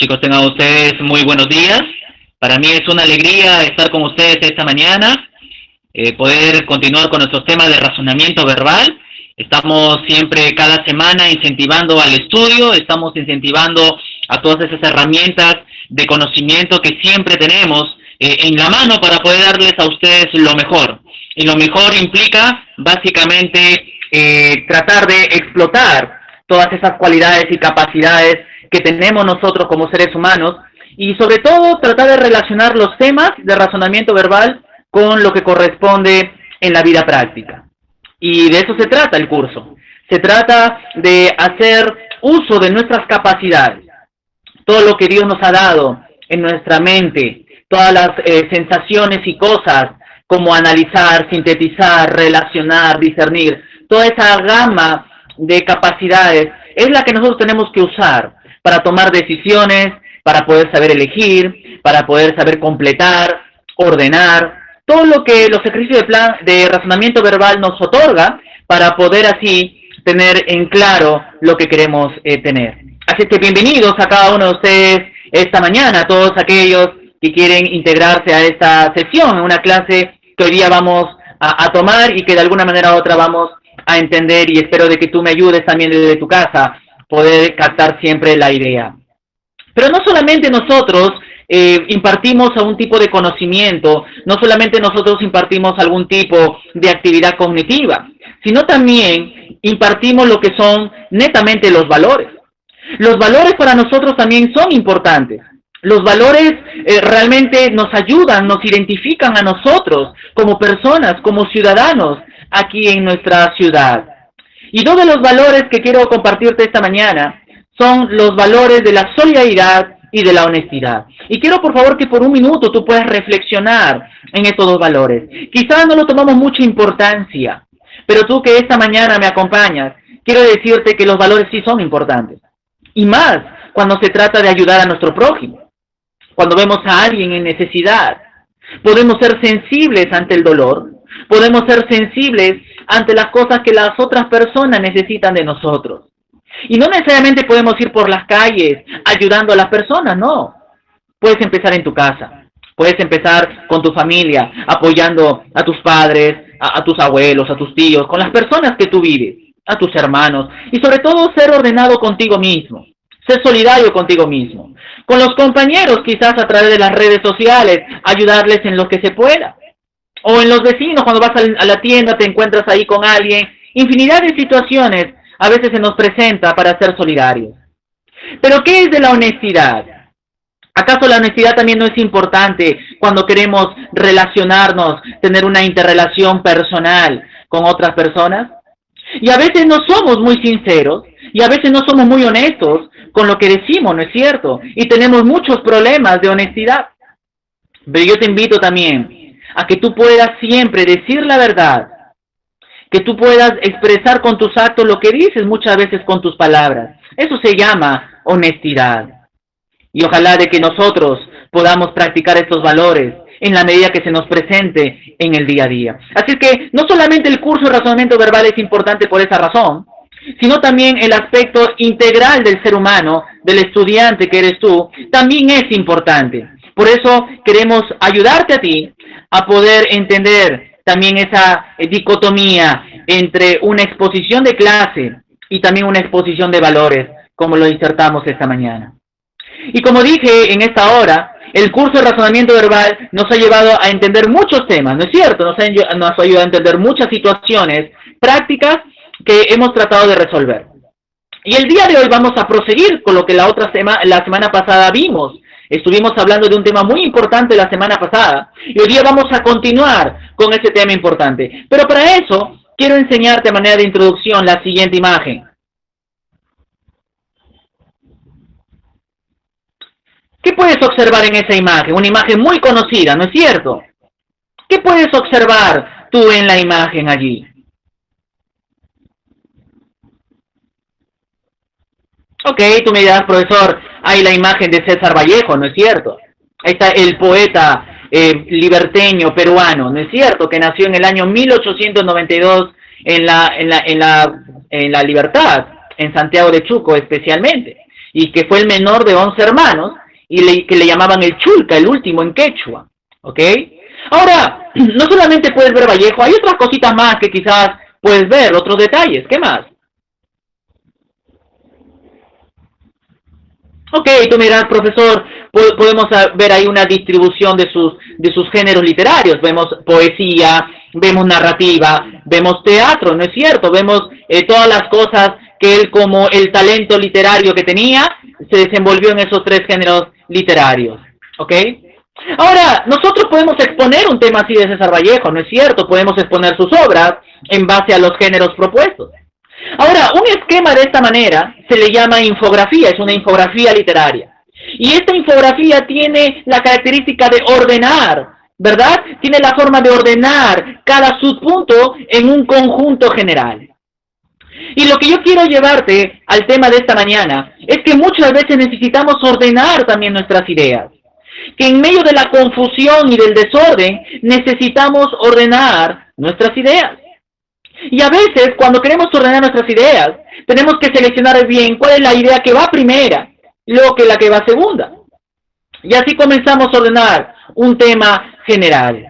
Chicos, tengan ustedes muy buenos días. Para mí es una alegría estar con ustedes esta mañana, poder continuar con nuestros temas de razonamiento verbal. Estamos siempre cada semana incentivando al estudio, estamos incentivando a todas esas herramientas de conocimiento que siempre tenemos en la mano para poder darles a ustedes lo mejor. Y lo mejor implica básicamente tratar de explotar todas esas cualidades y capacidades que tenemos nosotros como seres humanos y sobre todo tratar de relacionar los temas de razonamiento verbal con lo que corresponde en la vida práctica. Y de eso se trata el curso. Se trata de hacer uso de nuestras capacidades, todo lo que Dios nos ha dado en nuestra mente, todas las sensaciones y cosas como analizar, sintetizar, relacionar, discernir, toda esa gama de capacidades es la que nosotros tenemos que usar para tomar decisiones, para poder saber elegir, para poder saber completar, ordenar, todo lo que los ejercicios de razonamiento verbal nos otorga para poder así tener en claro lo que queremos tener. Así que bienvenidos a cada uno de ustedes esta mañana, a todos aquellos que quieren integrarse a esta sesión, una clase que hoy día vamos a tomar y que de alguna manera u otra vamos a entender, y espero de que tú me ayudes también desde tu casa poder captar siempre la idea. Pero no solamente nosotros impartimos algún tipo de conocimiento, no solamente nosotros impartimos algún tipo de actividad cognitiva, sino también impartimos lo que son netamente los valores. Los valores para nosotros también son importantes. Los valores realmente nos ayudan, nos identifican a nosotros como personas, como ciudadanos aquí en nuestra ciudad. Y dos de los valores que quiero compartirte esta mañana son los valores de la solidaridad y de la honestidad. Y quiero por favor que por un minuto tú puedas reflexionar en estos dos valores. Quizás no lo tomamos mucha importancia, pero tú que esta mañana me acompañas, quiero decirte que los valores sí son importantes. Y más cuando se trata de ayudar a nuestro prójimo. Cuando vemos a alguien en necesidad, podemos ser sensibles ante el dolor, podemos ser sensibles ante las cosas que las otras personas necesitan de nosotros. Y no necesariamente podemos ir por las calles ayudando a las personas, no. Puedes empezar en tu casa, puedes empezar con tu familia, apoyando a tus padres, a tus abuelos, a tus tíos, con las personas que tú vives, a tus hermanos, y sobre todo ser ordenado contigo mismo, ser solidario contigo mismo. Con los compañeros, quizás a través de las redes sociales, ayudarles en lo que se pueda. O en los vecinos, cuando vas a la tienda, te encuentras ahí con alguien. Infinidad de situaciones a veces se nos presenta para ser solidarios. Pero ¿qué es de la honestidad? ¿Acaso la honestidad también no es importante cuando queremos relacionarnos, tener una interrelación personal con otras personas? Y a veces no somos muy sinceros, y a veces no somos muy honestos con lo que decimos, ¿no es cierto? Y tenemos muchos problemas de honestidad. Pero yo te invito también a que tú puedas siempre decir la verdad, que tú puedas expresar con tus actos lo que dices muchas veces con tus palabras. Eso se llama honestidad. Y ojalá de que nosotros podamos practicar estos valores en la medida que se nos presente en el día a día. Así que no solamente el curso de razonamiento verbal es importante por esa razón, sino también el aspecto integral del ser humano, del estudiante que eres tú, también es importante. Por eso queremos ayudarte a ti a poder entender también esa dicotomía entre una exposición de clase y también una exposición de valores, como lo insertamos esta mañana. Y como dije en esta hora, el curso de razonamiento verbal nos ha llevado a entender muchos temas, ¿no es cierto? Nos ha ayudado a entender muchas situaciones prácticas que hemos tratado de resolver. Y el día de hoy vamos a proseguir con lo que la semana pasada vimos. Estuvimos hablando de un tema muy importante la semana pasada y hoy día vamos a continuar con ese tema importante. Pero para eso quiero enseñarte a manera de introducción la siguiente imagen. ¿Qué puedes observar en esa imagen? Una imagen muy conocida, ¿no es cierto? ¿Qué puedes observar tú en la imagen allí? Ok, tú me dirás, profesor, hay la imagen de César Vallejo, ¿no es cierto? Ahí está el poeta liberteño peruano, ¿no es cierto? Que nació en el año 1892 en la Libertad, en Santiago de Chuco especialmente. y que fue el menor de 11 hermanos, que le llamaban el Chulca, el último en quechua, ¿ok? Ahora, no solamente puedes ver Vallejo, hay otras cositas más que quizás puedes ver, otros detalles, ¿qué más? Ok, tú miras, profesor, podemos ver ahí una distribución de sus géneros literarios. Vemos poesía, vemos narrativa, vemos teatro, ¿no es cierto? Vemos todas las cosas que él, como el talento literario que tenía, se desenvolvió en esos tres géneros literarios. ¿Ok? Ahora, nosotros podemos exponer un tema así de César Vallejo, ¿no es cierto? Podemos exponer sus obras en base a los géneros propuestos. Ahora, un esquema de esta manera se le llama infografía, es una infografía literaria. Y esta infografía tiene la característica de ordenar, ¿verdad? Tiene la forma de ordenar cada subpunto en un conjunto general. Y lo que yo quiero llevarte al tema de esta mañana es que muchas veces necesitamos ordenar también nuestras ideas. Que en medio de la confusión y del desorden necesitamos ordenar nuestras ideas. Y a veces, cuando queremos ordenar nuestras ideas, tenemos que seleccionar bien cuál es la idea que va primera, luego que la que va segunda. Y así comenzamos a ordenar un tema general.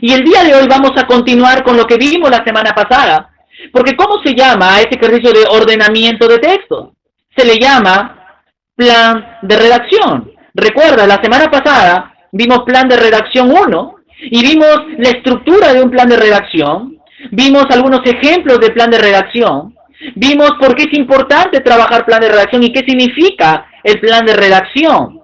Y el día de hoy vamos a continuar con lo que vimos la semana pasada, porque ¿cómo se llama a ese ejercicio de ordenamiento de textos? Se le llama plan de redacción. Recuerda, la semana pasada vimos plan de redacción 1 y vimos la estructura de un plan de redacción. Vimos algunos ejemplos de plan de redacción, vimos por qué es importante trabajar plan de redacción y qué significa el plan de redacción.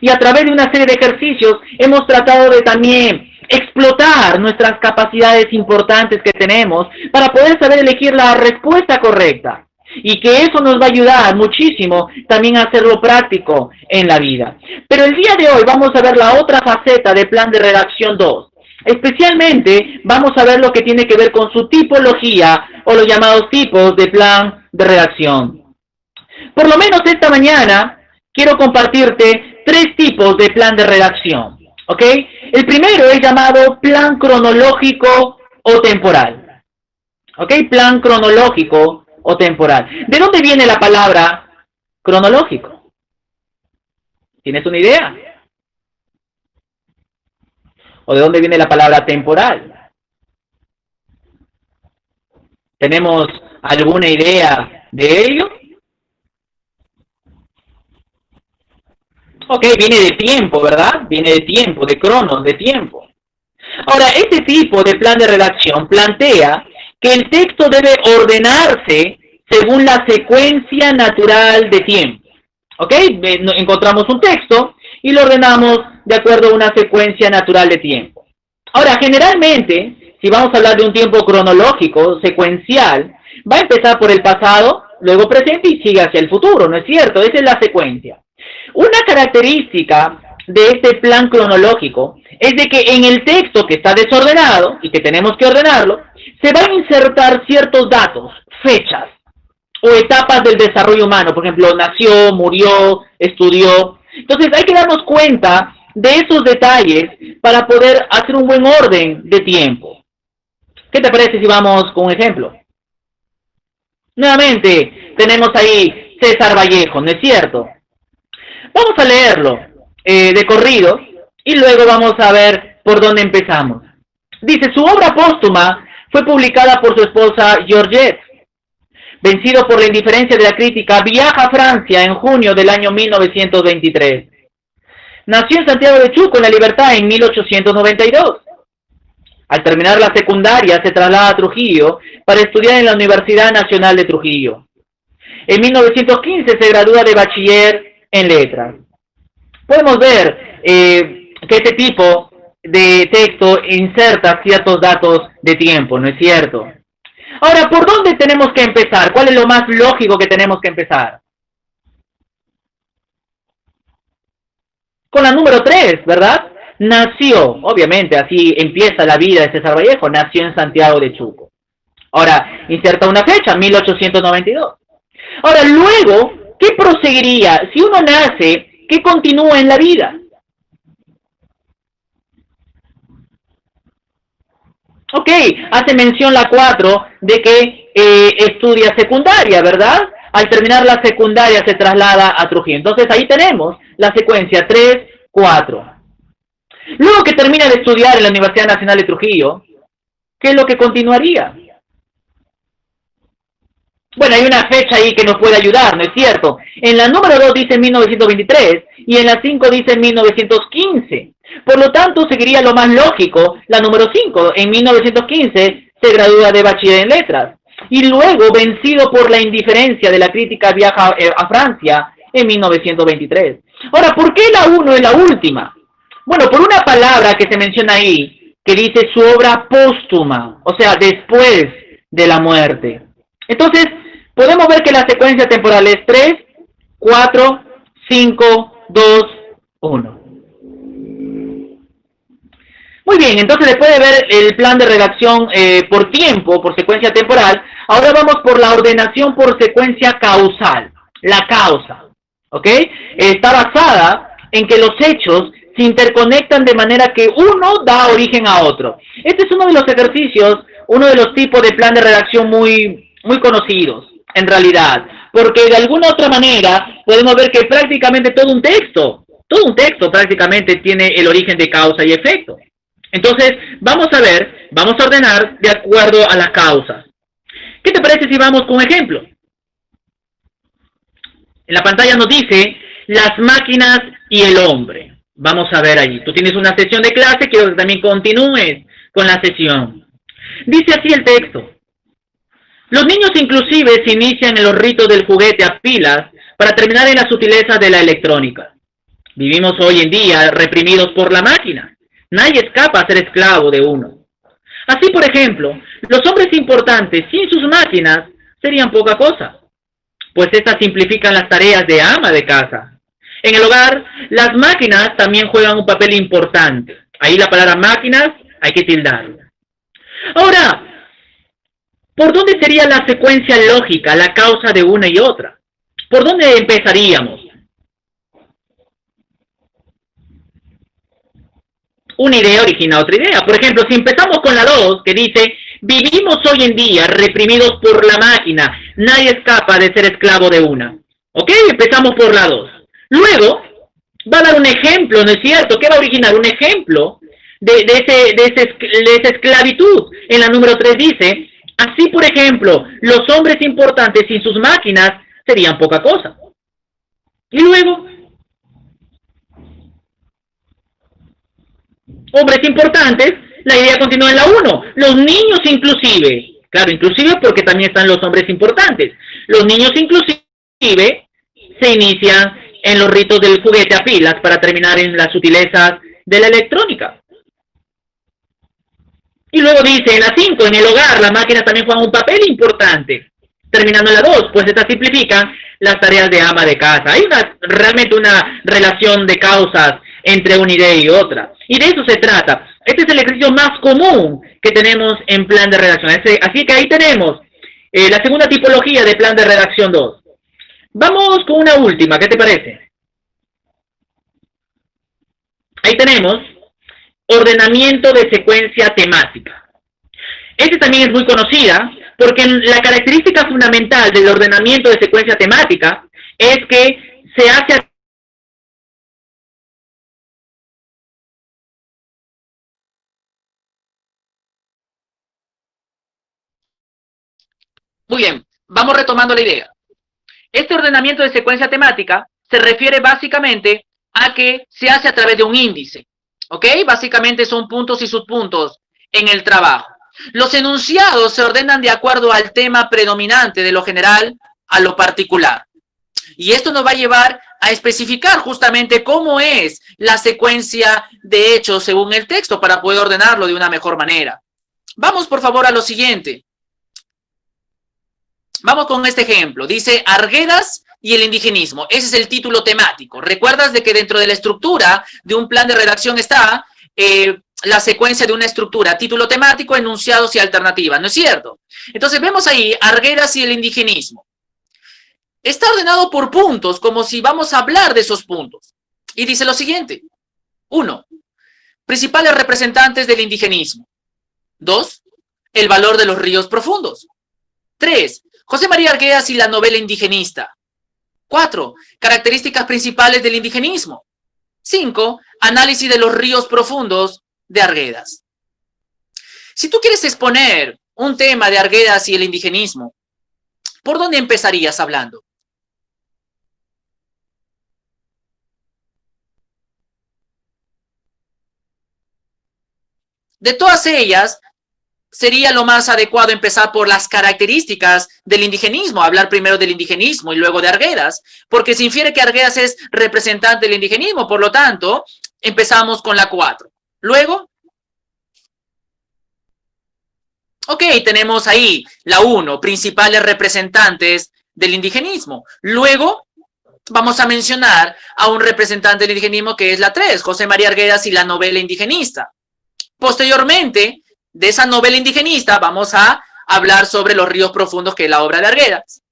Y a través de una serie de ejercicios hemos tratado de también explotar nuestras capacidades importantes que tenemos para poder saber elegir la respuesta correcta. Y que eso nos va a ayudar muchísimo también a hacerlo práctico en la vida. Pero el día de hoy vamos a ver la otra faceta de plan de redacción 2. Especialmente vamos a ver lo que tiene que ver con su tipología o los llamados tipos de plan de redacción. Por lo menos esta mañana quiero compartirte 3 tipos de plan de redacción. ¿Ok? El primero es llamado plan cronológico o temporal. ¿Ok? Plan cronológico o temporal. ¿De dónde viene la palabra cronológico? ¿Tienes una idea? ¿O de dónde viene la palabra temporal? ¿Tenemos alguna idea de ello? Ok, viene de tiempo, ¿verdad? Viene de tiempo, de cronos, de tiempo. Ahora, este tipo de plan de redacción plantea que el texto debe ordenarse según la secuencia natural de tiempo. ¿Ok? Encontramos un texto y lo ordenamos de acuerdo a una secuencia natural de tiempo. Ahora, generalmente, si vamos a hablar de un tiempo cronológico, secuencial, va a empezar por el pasado, luego presente y sigue hacia el futuro, ¿no es cierto? Esa es la secuencia. Una característica de este plan cronológico es de que en el texto que está desordenado y que tenemos que ordenarlo, se van a insertar ciertos datos, fechas o etapas del desarrollo humano. Por ejemplo, nació, murió, estudió. Entonces hay que darnos cuenta de esos detalles para poder hacer un buen orden de tiempo. ¿Qué te parece si vamos con un ejemplo? Nuevamente, tenemos ahí César Vallejo, ¿no es cierto? Vamos a leerlo de corrido y luego vamos a ver por dónde empezamos. Dice, su obra póstuma fue publicada por su esposa Georgette. Vencido por la indiferencia de la crítica, viaja a Francia en junio del año 1923. Nació en Santiago de Chuco, en La Libertad, en 1892. Al terminar la secundaria, se traslada a Trujillo para estudiar en la Universidad Nacional de Trujillo. En 1915 se gradúa de bachiller en letras. Podemos ver que este tipo de texto inserta ciertos datos de tiempo, ¿no es cierto? Ahora, ¿por dónde tenemos que empezar? ¿Cuál es lo más lógico que tenemos que empezar? Con la número 3, ¿verdad? Nació, obviamente, así empieza la vida de César Vallejo, nació en Santiago de Chuco. Ahora, inserta una fecha, 1892. Ahora, luego, ¿qué proseguiría? Si uno nace, ¿qué continúa en la vida? Ok, hace mención la 4 de que estudia secundaria, ¿verdad? al terminar la secundaria se traslada a Trujillo. Entonces ahí tenemos la secuencia 3, 4. Luego que termina de estudiar en la Universidad Nacional de Trujillo, ¿qué es lo que continuaría? Bueno, hay una fecha ahí que nos puede ayudar, ¿no es cierto? En la número 2 dice 1923 y en la 5 dice 1915. Por lo tanto, seguiría lo más lógico, la número 5. En 1915 se gradúa de bachiller en letras. Y luego, vencido por la indiferencia de la crítica, viaja a Francia en 1923. Ahora, ¿por qué la 1 es la última? Bueno, por una palabra que se menciona ahí, que dice su obra póstuma, o sea, después de la muerte. Entonces, podemos ver que la secuencia temporal es 3, 4, 5, 2, 1. Muy bien, entonces después de ver el plan de redacción por tiempo, por secuencia temporal, ahora vamos por la ordenación por secuencia causal, la causa, ¿ok? Está basada en que los hechos se interconectan de manera que uno da origen a otro. Este es uno de los ejercicios, uno de los tipos de plan de redacción muy conocidos, en realidad, porque de alguna otra manera podemos ver que prácticamente todo un texto prácticamente tiene el origen de causa y efecto. Entonces, vamos a ver, vamos a ordenar de acuerdo a las causas. ¿Qué te parece si vamos con un ejemplo? En la pantalla nos dice las máquinas y el hombre. Vamos a ver allí. Tú tienes una sesión de clase, quiero que también continúes con la sesión. Dice así el texto. Los niños inclusive se inician en los ritos del juguete a pilas para terminar en las sutilezas de la electrónica. Vivimos hoy en día reprimidos por la máquina. Nadie escapa a ser esclavo de uno. Así, por ejemplo, los hombres importantes sin sus máquinas serían poca cosa, pues estas simplifican las tareas de ama de casa. En el hogar, las máquinas también juegan un papel importante. Ahí la palabra máquinas hay que tildarla. Ahora, ¿por dónde sería la secuencia lógica, la causa de una y otra? ¿Por dónde empezaríamos? Una idea origina otra idea. Por ejemplo, si empezamos con la 2, que dice, vivimos hoy en día reprimidos por la máquina, nadie escapa de ser esclavo de una. ¿Ok? Empezamos por la 2. Luego, va a dar un ejemplo, ¿no es cierto? ¿Qué va a originar? Un ejemplo de esa esclavitud. En la número 3 dice, así por ejemplo, los hombres importantes sin sus máquinas serían poca cosa. Y luego, hombres importantes, la idea continúa en la 1. Los niños inclusive, claro, inclusive porque también están los hombres importantes. Los niños inclusive se inician en los ritos del juguete a pilas para terminar en las sutilezas de la electrónica. Y luego dice, en la 5, en el hogar, las máquinas también juegan un papel importante. Terminando en la 2, pues estas simplifican las tareas de ama de casa. Hay realmente una relación de causas entre una idea y otra. Y de eso se trata. Este es el ejercicio más común que tenemos en plan de redacción. Así que ahí tenemos la segunda tipología de plan de redacción 2. Vamos con una última, ¿qué te parece? Ahí tenemos ordenamiento de secuencia temática. Este también es muy conocida porque la característica fundamental del ordenamiento de secuencia temática es que se hace a Muy bien, vamos retomando la idea. Este ordenamiento de secuencia temática se refiere básicamente a que se hace a través de un índice, ¿ok? Básicamente son puntos y subpuntos en el trabajo. Los enunciados se ordenan de acuerdo al tema predominante, de lo general a lo particular. Y esto nos va a llevar a especificar justamente cómo es la secuencia de hechos según el texto para poder ordenarlo de una mejor manera. Vamos por favor a lo siguiente. Vamos con este ejemplo. Dice Arguedas y el indigenismo. Ese es el título temático. ¿Recuerdas de que dentro de la estructura de un plan de redacción está la secuencia de una estructura? Título temático, enunciados y alternativas, ¿no es cierto? Entonces vemos ahí Arguedas y el indigenismo. Está ordenado por puntos, como si vamos a hablar de esos puntos. Y dice lo siguiente. 1. Principales representantes del indigenismo. 2. El valor de los ríos profundos. 3. José María Arguedas y la novela indigenista. 4. Características principales del indigenismo. 5. Análisis de los ríos profundos de Arguedas. Si tú quieres exponer un tema de Arguedas y el indigenismo, ¿por dónde empezarías hablando? De todas ellas, sería lo más adecuado empezar por las características del indigenismo, hablar primero del indigenismo y luego de Arguedas, porque se infiere que Arguedas es representante del indigenismo, por lo tanto, empezamos con la 4. Luego, ok, tenemos ahí la 1, principales representantes del indigenismo. Luego, vamos a mencionar a un representante del indigenismo que es la 3, José María Arguedas y la novela indigenista. Posteriormente, de esa novela indigenista, vamos a hablar sobre los ríos profundos, que es la obra de Arguedas.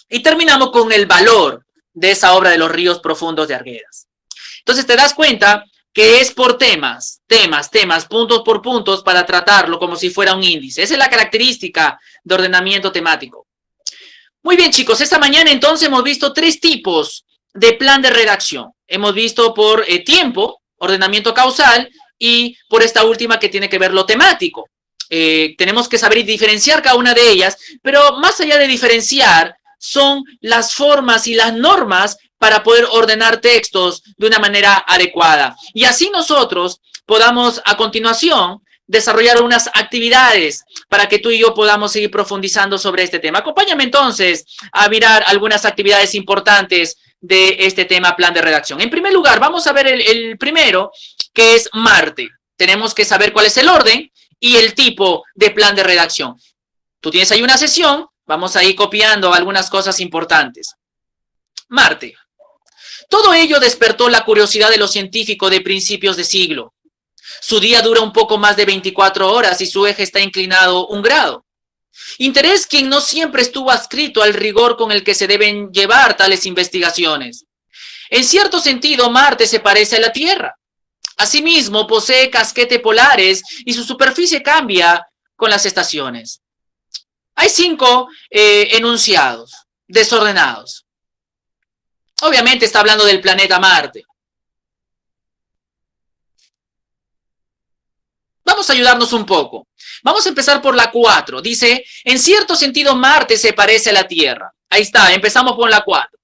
Y terminamos con el valor de esa obra de los ríos profundos de Arguedas. Entonces te das cuenta que es por temas, puntos por puntos, para tratarlo como si fuera un índice. Esa es la característica de ordenamiento temático. Muy bien, chicos, esta mañana entonces hemos visto 3 tipos de plan de redacción. Hemos visto por tiempo, ordenamiento causal, y por esta última que tiene que ver lo temático. Tenemos que saber diferenciar cada una de ellas, pero más allá de diferenciar, son las formas y las normas para poder ordenar textos de una manera adecuada. Y así nosotros podamos a continuación desarrollar unas actividades para que tú y yo podamos seguir profundizando sobre este tema. Acompáñame entonces a mirar algunas actividades importantes de este tema plan de redacción. En primer lugar, vamos a ver el primero, que es Marte. Tenemos que saber cuál es el orden y el tipo de plan de redacción. Tú tienes ahí una sesión, vamos a ir copiando algunas cosas importantes. Marte. Todo ello despertó la curiosidad de los científicos de principios de siglo. Su día dura un poco más de 24 horas y su eje está inclinado 1 grado. Interés quien no siempre estuvo adscrito al rigor con el que se deben llevar tales investigaciones. En cierto sentido, Marte se parece a la Tierra. Asimismo, posee casquetes polares y su superficie cambia con las estaciones. Hay 5 enunciados desordenados. Obviamente está hablando del planeta Marte. Vamos a ayudarnos un poco. Vamos a empezar por la 4. Dice, en cierto sentido, Marte se parece a la Tierra. Ahí está, empezamos por la 4.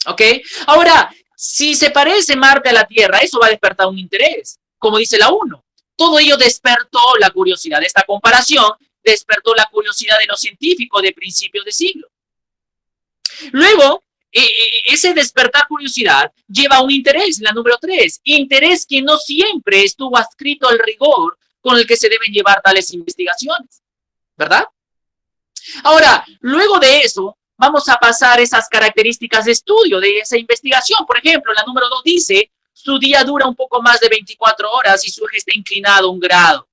¿Ok? Ahora, si se parece Marte a la Tierra, eso va a despertar un interés. Como dice la 1. Todo ello despertó la curiosidad. Esta comparación despertó la curiosidad de los científicos de principios de siglo. Luego, ese despertar curiosidad lleva a un interés, la número 3. Interés que no siempre estuvo adscrito al rigor con el que se deben llevar tales investigaciones, ¿verdad? Ahora, luego de eso, vamos a pasar esas características de estudio de esa investigación. Por ejemplo, la número 2 dice, su día dura un poco más de 24 horas y su eje está inclinado 1 grado.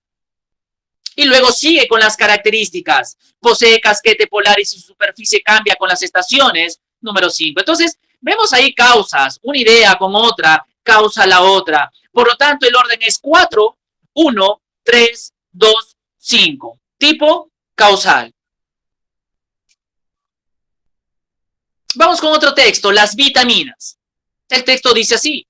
Y luego sigue con las características. Posee casquete polar y su superficie cambia con las estaciones, número 5. Entonces, vemos ahí causas, una idea con otra, causa la otra. Por lo tanto, el orden es 4, 1, 3, 2, 5. Tipo causal. Vamos con otro texto, las vitaminas. El texto dice así.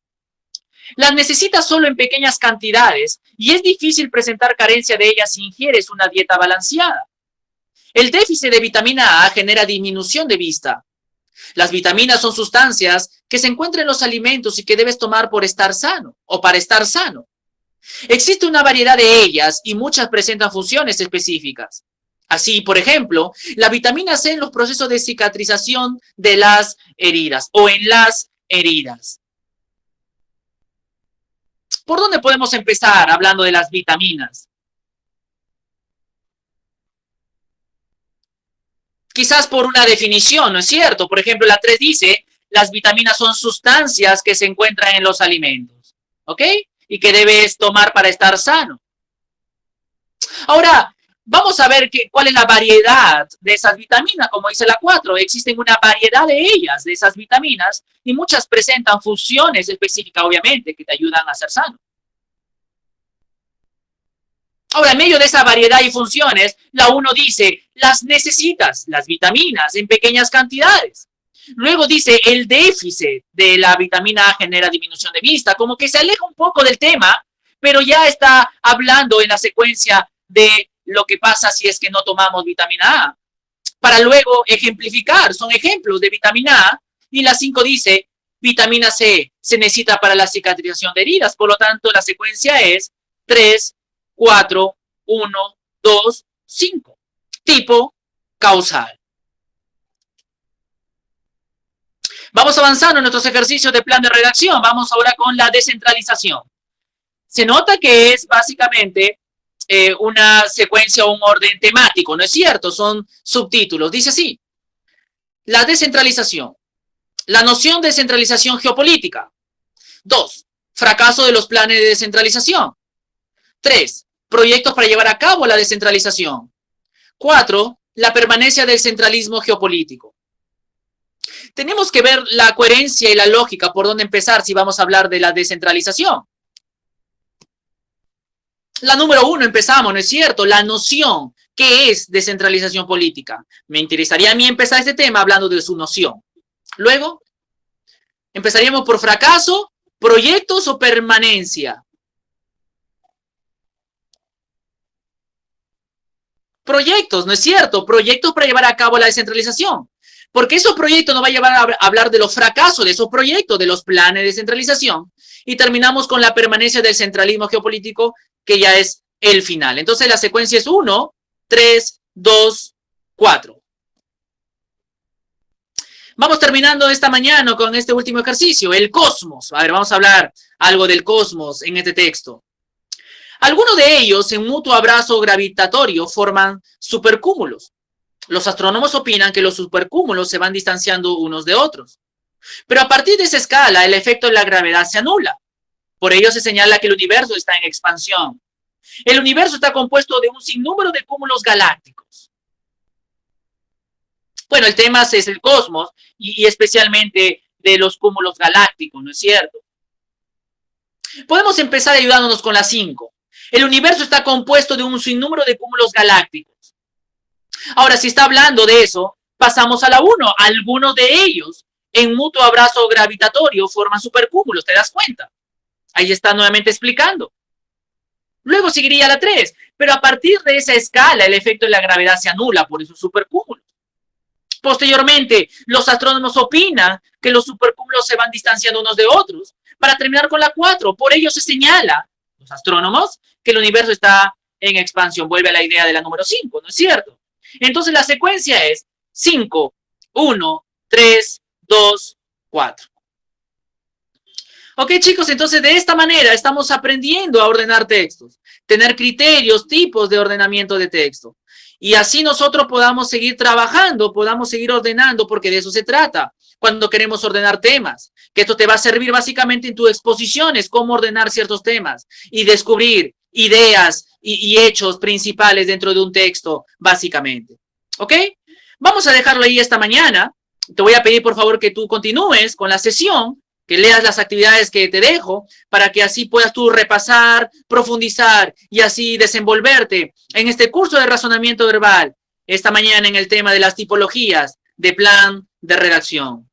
Las necesitas solo en pequeñas cantidades y es difícil presentar carencia de ellas si ingieres una dieta balanceada. El déficit de vitamina A genera disminución de vista. Las vitaminas son sustancias que se encuentran en los alimentos y que debes tomar por estar sano o para estar sano. Existe una variedad de ellas y muchas presentan funciones específicas. Así, por ejemplo, la vitamina C en los procesos de cicatrización de las heridas o en las heridas. ¿Por dónde podemos empezar hablando de las vitaminas? Quizás por una definición, ¿no es cierto? Por ejemplo, la 3 dice, las vitaminas son sustancias que se encuentran en los alimentos, ¿ok? Y que debes tomar para estar sano. Ahora, vamos a ver cuál es la variedad de esas vitaminas, como dice la 4. Existen una variedad de ellas, de esas vitaminas, y muchas presentan funciones específicas, obviamente, que te ayudan a ser sano. Ahora, en medio de esa variedad y funciones, la 1 dice, las necesitas, las vitaminas, en pequeñas cantidades. Luego dice, el déficit de la vitamina A genera disminución de vista, como que se aleja un poco del tema, pero ya está hablando en la secuencia de lo que pasa si es que no tomamos vitamina A. Para luego ejemplificar, son ejemplos de vitamina A, y la 5 dice, vitamina C se necesita para la cicatrización de heridas, por lo tanto la secuencia es 3, 4, 1, 2, 5. Tipo causal. Vamos avanzando en nuestros ejercicios de plan de redacción. Vamos ahora con la descentralización. Se nota que es básicamente una secuencia o un orden temático, ¿no es cierto? Son subtítulos. Dice así, la descentralización. La noción de descentralización geopolítica. 2. Fracaso de los planes de descentralización. 3. Proyectos para llevar a cabo la descentralización. 4. La permanencia del centralismo geopolítico. Tenemos que ver la coherencia y la lógica por dónde empezar si vamos a hablar de la descentralización. La número 1 empezamos, ¿no es cierto? La noción. ¿Qué es descentralización política? Me interesaría a mí empezar este tema hablando de su noción. Luego, empezaríamos por fracaso, proyectos o permanencia. Proyectos, ¿no es cierto? Proyectos para llevar a cabo la descentralización. Porque esos proyectos nos va a llevar a hablar de los fracasos de esos proyectos, de los planes de descentralización. Y terminamos con la permanencia del centralismo geopolítico, que ya es el final. Entonces la secuencia es 1, 3, 2, 4. Vamos terminando esta mañana con este último ejercicio, el cosmos. A ver, vamos a hablar algo del cosmos en este texto. Algunos de ellos, en mutuo abrazo gravitatorio, forman supercúmulos. Los astrónomos opinan que los supercúmulos se van distanciando unos de otros. Pero a partir de esa escala, el efecto de la gravedad se anula. Por ello se señala que el universo está en expansión. El universo está compuesto de un sinnúmero de cúmulos galácticos. Bueno, el tema es el cosmos y especialmente de los cúmulos galácticos, ¿no es cierto? Podemos empezar ayudándonos con la 5. El universo está compuesto de un sinnúmero de cúmulos galácticos. Ahora, si está hablando de eso, pasamos a la 1. Algunos de ellos, en mutuo abrazo gravitatorio, forman supercúmulos, ¿te das cuenta? Ahí está nuevamente explicando. Luego seguiría la 3, pero a partir de esa escala, el efecto de la gravedad se anula por esos supercúmulos. Posteriormente, los astrónomos opinan que los supercúmulos se van distanciando unos de otros. Para terminar con la 4, por ello se señala, los astrónomos, que el universo está en expansión. Vuelve a la idea de la número 5, ¿no es cierto? Entonces la secuencia es 5, 1, 3, 2, 4. Ok, chicos, entonces de esta manera estamos aprendiendo a ordenar textos, tener criterios, tipos de ordenamiento de texto. Y así nosotros podamos seguir trabajando, podamos seguir ordenando, porque de eso se trata cuando queremos ordenar temas. Que esto te va a servir básicamente en tus exposiciones, cómo ordenar ciertos temas y descubrir ideas y hechos principales dentro de un texto, básicamente. ¿Ok? Vamos a dejarlo ahí esta mañana. Te voy a pedir, por favor, que tú continúes con la sesión, que leas las actividades que te dejo, para que así puedas tú repasar, profundizar y así desenvolverte en este curso de razonamiento verbal esta mañana en el tema de las tipologías de plan de redacción.